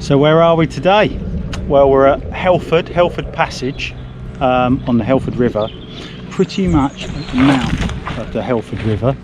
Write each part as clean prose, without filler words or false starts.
So where are we today? Well, we're at Helford Passage on the Helford River, pretty much at the mouth of the Helford River.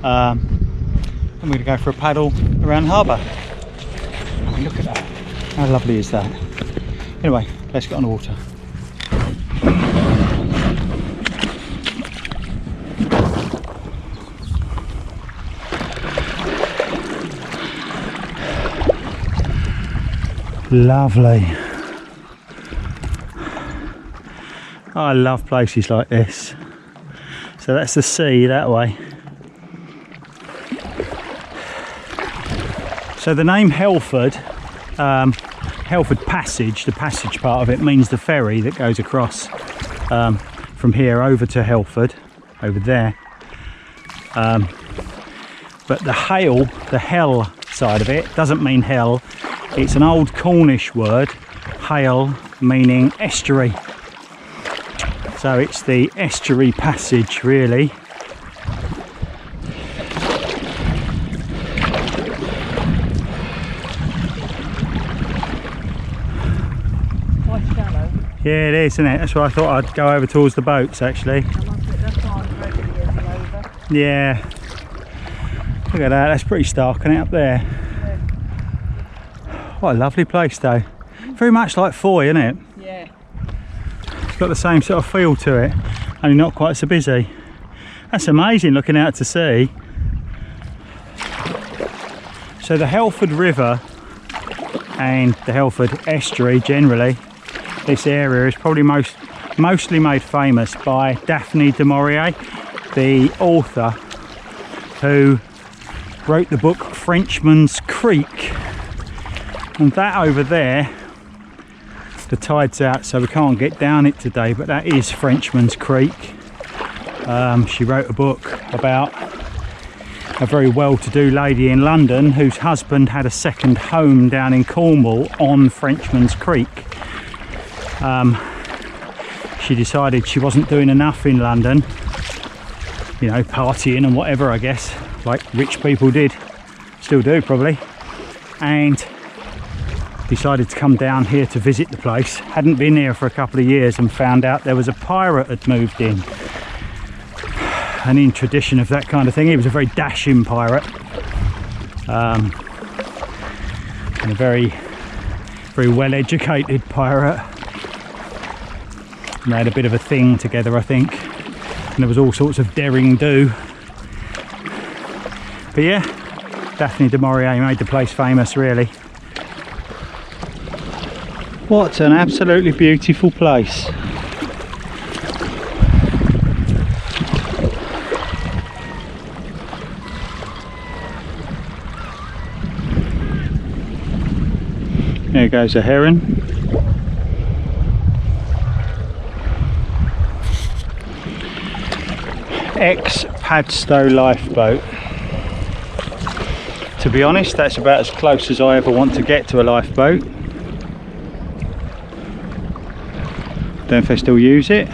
And we're going to go for a paddle around harbour. Look at that, how lovely is that? Anyway, let's get on the water. Lovely. Oh, I love places like this. So that's the sea that way. So the name Helford, Helford Passage, the passage part of it means the ferry that goes across from here over to Helford, over there. But the hell side of it doesn't mean hell. It's an old Cornish word, hail, meaning estuary. So it's the estuary passage, really. Quite shallow. Yeah, it is, isn't it? That's why I thought I'd go over towards the boats, actually. That's why I'm regularly over. Yeah. Look at that, that's pretty stark, isn't it, up there? What a lovely place though. Very much like Foy, isn't it? Yeah. It's got the same sort of feel to it, only not quite so busy. That's amazing looking out to sea. So the Helford River and the Helford estuary generally, this area is probably mostly made famous by Daphne du Maurier, the author who wrote the book Frenchman's Creek. And that over there, the tide's out so we can't get down it today, but that is Frenchman's Creek. She wrote a book about a very well-to-do lady in London whose husband had a second home down in Cornwall on Frenchman's Creek. She decided she wasn't doing enough in London, you know, partying and whatever, I guess, like rich people did, still do probably, and decided to come down here to visit the place. Hadn't been here for a couple of years and found out there was a pirate had moved in. And in tradition of that kind of thing, he was a very dashing pirate, and a very well educated pirate. And they had a bit of a thing together, I think, and there was all sorts of daring do. But yeah, Daphne du Maurier made the place famous, really. What an absolutely beautiful place. There goes a heron. Ex-Padstow lifeboat. To be honest, that's about as close as I ever want to get to a lifeboat. Don't know if they still use it.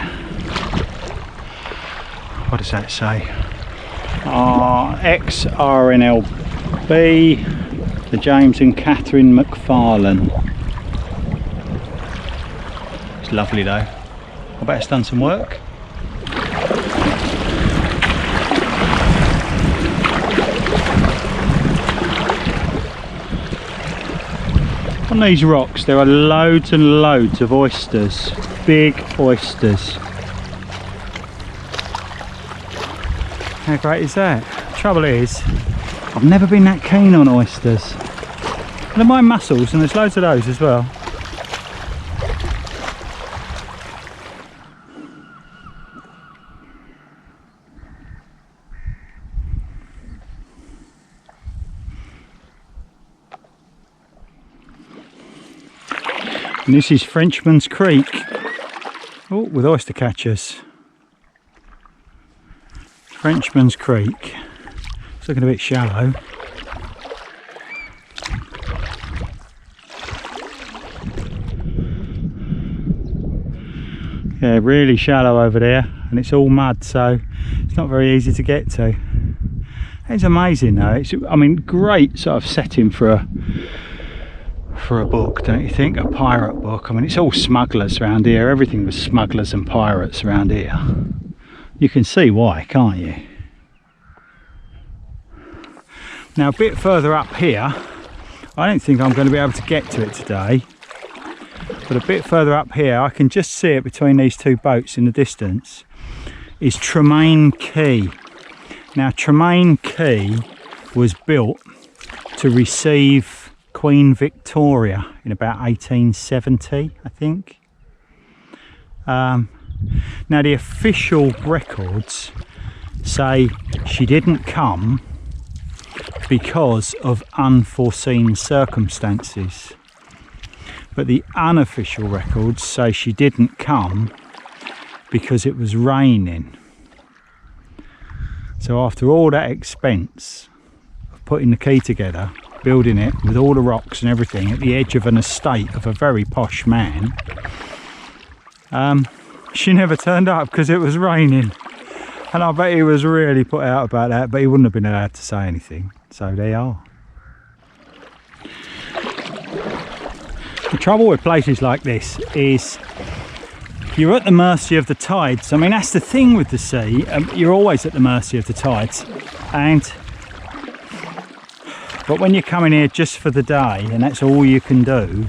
What does that say? Ex-RNLB, the James and Catherine McFarlane. It's lovely though. I bet it's done some work. On these rocks there are loads and loads of oysters, big oysters. How great is that? The trouble is, I've never been that keen on oysters. I don't mind mussels, and there's loads of those as well. And this is Frenchman's Creek. Oh, with oyster catchers. Frenchman's Creek. It's looking a bit shallow. Yeah, really shallow over there, and it's all mud, so it's not very easy to get to. It's amazing though. It's, I mean, great sort of setting for for a book, don't you think? A pirate book. I mean, it's all smugglers around here. Everything was smugglers and pirates around here. You can see why, can't you? Now a bit further up here, I don't think I'm going to be able to get to it today, but a bit further up here, I can just see it between these two boats in the distance, is Tremaine Quay. Now Tremaine Quay was built to receive Queen Victoria in about 1870, I think. Now the official records say she didn't come because of unforeseen circumstances, but the unofficial records say she didn't come because it was raining. So after all that expense of putting the quay together, building it with all the rocks and everything at the edge of an estate of a very posh man, she never turned up because it was raining. And I bet he was really put out about that, but he wouldn't have been allowed to say anything. So they are. The trouble with places like this is you're at the mercy of the tides. I mean, that's the thing with the sea. You're always at the mercy of the tides. But when you're coming here just for the day and that's all you can do,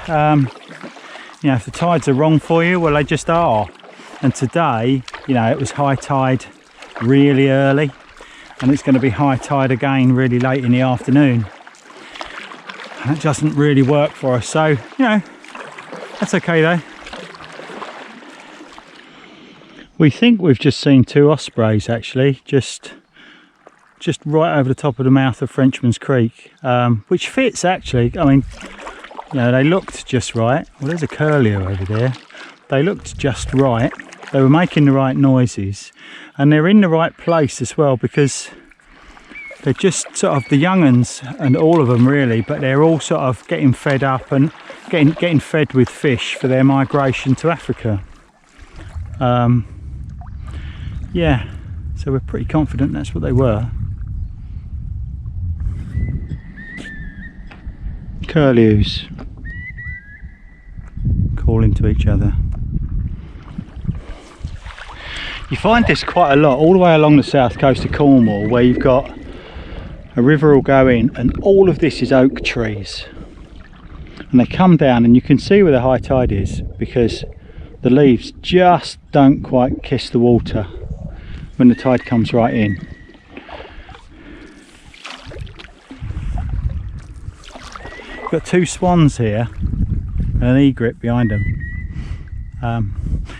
you know, if the tides are wrong for you, well, they just are. And today, you know, it was high tide really early, and it's going to be high tide again really late in the afternoon. And it doesn't really work for us, so, you know, that's okay though. We think we've just seen two ospreys actually, just right over the top of the mouth of Frenchman's Creek, which fits actually. I mean, you know, they looked just right. Well, there's a curlew over there. They looked just right. They were making the right noises, and they're in the right place as well, because they're just sort of the young uns, and all of them really, but they're all sort of getting fed up and getting fed with fish for their migration to Africa. Yeah, so we're pretty confident that's what they were. Curlews calling to each other. You find this quite a lot all the way along the south coast of Cornwall, where you've got a river will go in and all of this is oak trees, and they come down and you can see where the high tide is because the leaves just don't quite kiss the water when the tide comes right in. Got two swans here and an egret behind them.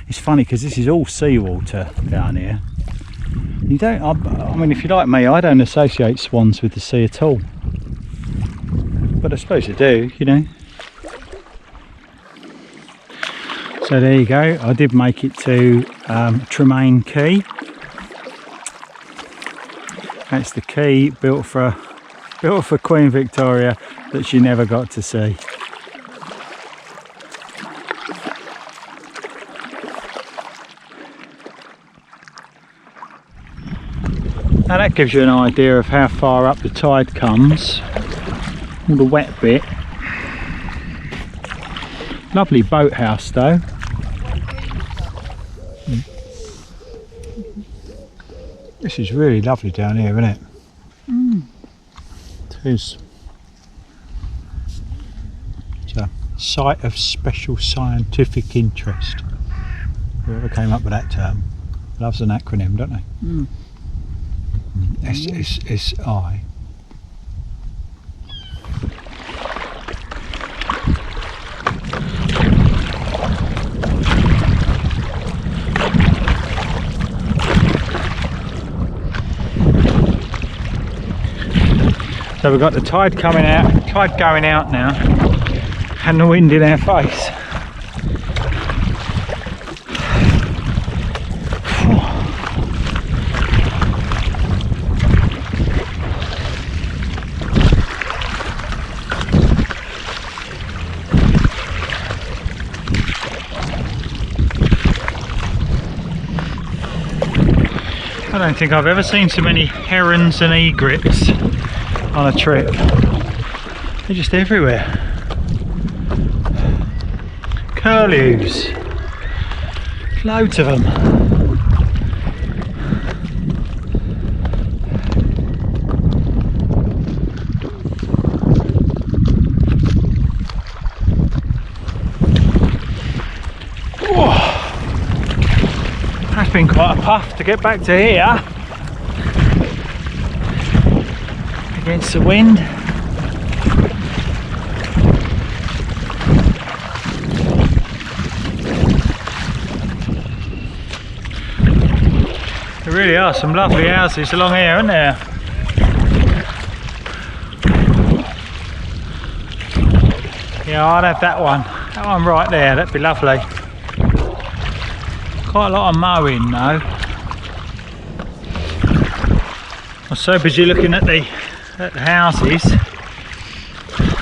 It's funny because this is all seawater down here. You don't, I mean, if you're like me, I don't associate swans with the sea at all, but I suppose they do, you know. So there you go, I did make it to Tremaine Quay. That's the quay built for Queen Victoria that she never got to see. Now that gives you an idea of how far up the tide comes, all the wet bit. Lovely boathouse though. This is really lovely down here, isn't it? It is. It's a site of special scientific interest. Whoever came up with that term loves an acronym, don't they? SSSI. So we've got the tide coming out, tide going out now, and the wind in our face. I don't think I've ever seen so many herons and egrets on a trip. They're just everywhere. Curlews. Loads of them. That's been quite a puff to get back to here against the wind. There really are some lovely houses along here, aren't there? Yeah, I'd have that one. That one right there, that'd be lovely. Quite a lot of mowing though. I was so busy looking at the houses.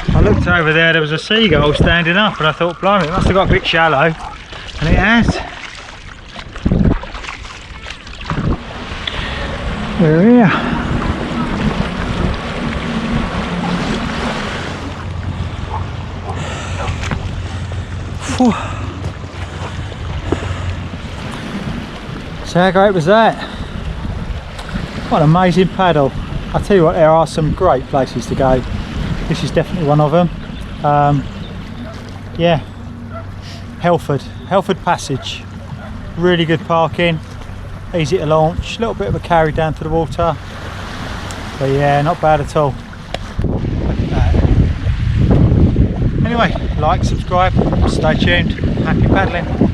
I looked over there, there was a seagull standing up and I thought, blimey, it must have got a bit shallow. And it has. We're here. Whew. So how great was that? What an amazing paddle. I tell you what, there are some great places to go. This is definitely one of them. Yeah, Helford Passage. Really good parking, easy to launch, a little bit of a carry down to the water. But yeah, not bad at all. Look at that. Anyway, like, subscribe, stay tuned, happy paddling.